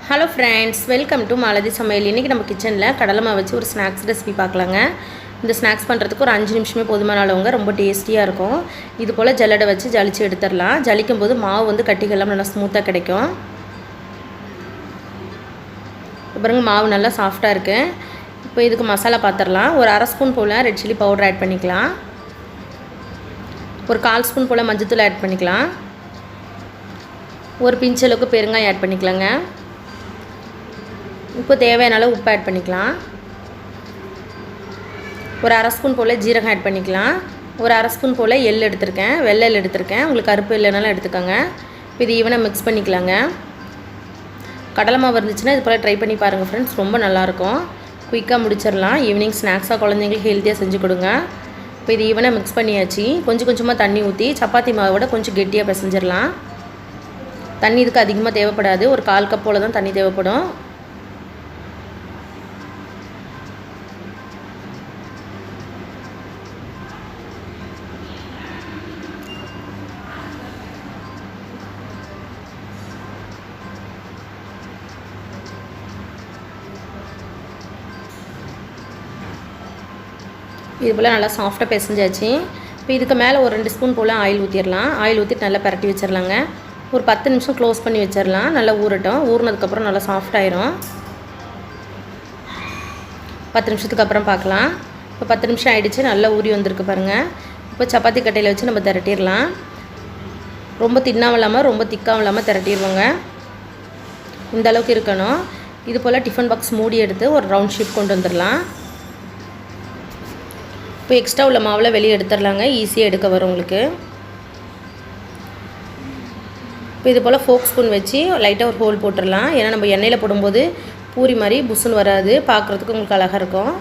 Hello friends, welcome to malathi சமையல். இன்றைக்கி நம்ம கிச்சனில் கடலை மாவு வச்சு ஒரு ஸ்நாக்ஸ் ரெசிபி பார்க்கலாங்க. இந்த ஸ்நாக்ஸ் பண்ணுறதுக்கு ஒரு 5 நிமிஷமே போதுமான அளவுங்க. ரொம்ப டேஸ்டியாக இருக்கும். இது போல் ஜல்லடை வச்சு ஜலிச்சு எடுத்துடலாம். ஜலிக்கும் போது மாவு வந்து கட்டிகள்லாம் நல்லா ஸ்மூத்தாக கிடைக்கும். பாருங்க, மாவு நல்லா சாஃப்டாக இருக்குது. இப்போ இதுக்கு மசாலா பார்த்துடலாம். ஒரு அரை ஸ்பூன் போல் ரெட் சில்லி பவுடர் ஆட் பண்ணிக்கலாம். ஒரு 1/4 ஸ்பூன் போல் மஞ்சத்தூள் ஆட் பண்ணிக்கலாம். ஒரு பிஞ்ச் அளவுக்கு பெருங்காயம் ஆட் பண்ணிக்கலாங்க. இப்போ தேவையான அளவு உப்பு ஆட் பண்ணிக்கலாம். ஒரு அரை ஸ்பூன் போல் ஜீரகம் ஆட் பண்ணிக்கலாம். ஒரு அரை ஸ்பூன் போல் எள் எடுத்திருக்கேன், வெள்ளை எள் எடுத்திருக்கேன். உங்களுக்கு கருப்பு எள்ளனாலும் எடுத்துக்கோங்க. இப்போ இது ஈவனாக மிக்ஸ் பண்ணிக்கலாங்க. கடலை மாவு இருந்துச்சுன்னா இது போல் ட்ரை பண்ணி பாருங்கள் ஃப்ரெண்ட்ஸ், ரொம்ப நல்லாயிருக்கும். குயிக்காக முடிச்சிடலாம். ஈவினிங் ஸ்நாக்ஸாக குழந்தைங்களுக்கு ஹெல்த்தியாக செஞ்சு கொடுங்க. இப்போ இது ஈவனாக மிக்ஸ் பண்ணியாச்சு. கொஞ்சம் கொஞ்சமாக தண்ணி ஊற்றி சப்பாத்தி மாவோட கொஞ்சம் கெட்டியாக பிசைஞ்சிடலாம். தண்ணி இதுக்கு அதிகமாக தேவைப்படாது. ஒரு 1/4 கப் போல் தான் தண்ணி தேவைப்படும். இது போல் நல்லா சாஃப்டாக பிசைஞ்சாச்சு. இப்போ இதுக்கு மேலே ஒரு 2 ஸ்பூன் போல் ஆயில் ஊற்றிடலாம். ஆயில் ஊற்றிட்டு நல்லா பரட்டி வச்சிடலாங்க. ஒரு 10 நிமிஷம் க்ளோஸ் பண்ணி வச்சிடலாம். நல்லா ஊறட்டும். ஊறினதுக்கப்புறம் நல்லா சாஃப்டாயிரும். 10 நிமிஷத்துக்கு அப்புறம் பார்க்கலாம். இப்போ 10 நிமிஷம் ஆகிடுச்சு. நல்லா ஊறி வந்திருக்கு பாருங்கள். இப்போ சப்பாத்தி கட்டையில் வச்சு நம்ம திரட்டிடலாம். ரொம்ப தின்னாகவும் இல்லாமல் ரொம்ப திக்காகவும் இல்லாமல் திரட்டிடுவோங்க. இந்த அளவுக்கு இருக்கணும். இது போல் டிஃபன் பாக்ஸ் மூடி எடுத்து ஒரு ரவுண்ட் ஷேப் கொண்டு வந்துடலாம். இப்போ எக்ஸ்ட்ரா உள்ள மாவில் வெளியே எடுத்துடலாங்க. ஈஸியாக எடுக்க வரும் உங்களுக்கு. இப்போ இது போல் ஃபோக் ஸ்பூன் வச்சு லைட்டாக ஒரு ஹோல் போட்டுடலாம். ஏன்னா நம்ம எண்ணெயில் போடும்போது பூரி மாதிரி புஷ்ஷுன்னு வராது, பார்க்குறதுக்கு உங்களுக்கு அழகாக இருக்கும்.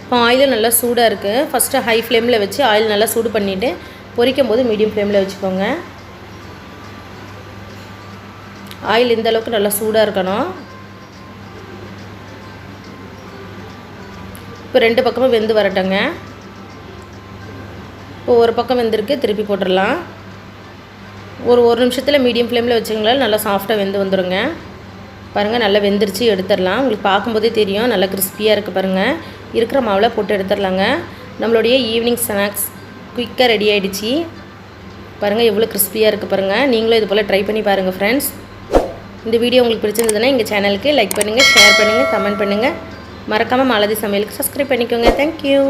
இப்போ ஆயில் நல்லா சூடாக இருக்குது. ஃபஸ்ட்டு ஹை ஃப்ளேமில் வச்சு ஆயில் நல்லா சூடு பண்ணிவிட்டு பொரிக்கும் போது மீடியம் ஃப்ளேமில் வச்சுக்கோங்க. ஆயில் இந்த அளவுக்கு நல்லா சூடாக இருக்கணும். இப்போ 2 பக்கமும் வெந்து வரட்டங்க. இப்போ ஒரு பக்கம் வெந்திருக்கு, திருப்பி போட்டுடலாம். ஒரு நிமிஷத்தில் மீடியம் ஃப்ளேமில் வச்சுங்களா நல்லா சாஃப்டாக வெந்து வந்துடுங்க. பாருங்கள், நல்லா வெந்துருச்சு, எடுத்துடலாம். உங்களுக்கு பார்க்கும்போதே தெரியும் நல்லா கிறிஸ்பியாக இருக்குது பாருங்கள். இருக்கிற மாவில் போட்டு எடுத்துடலாங்க. நம்மளுடைய ஈவினிங் ஸ்நாக்ஸ் குயிக்காக ரெடி ஆகிடுச்சு. பாருங்கள் எவ்வளோ கிறிஸ்பியாக இருக்குது பாருங்கள். நீங்களும் இது போல் ட்ரை பண்ணி பாருங்கள் ஃப்ரெண்ட்ஸ். இந்த வீடியோ உங்களுக்கு பிடிச்சிருந்ததுன்னா எங்கள் சேனலுக்கு லைக் பண்ணுங்கள், ஷேர் பண்ணுங்கள், கமெண்ட் பண்ணுங்கள். மறக்காமல் malathi சமையலுக்கு சப்ஸ்கிரைப் பண்ணிக்கோங்க. தேங்க்யூ.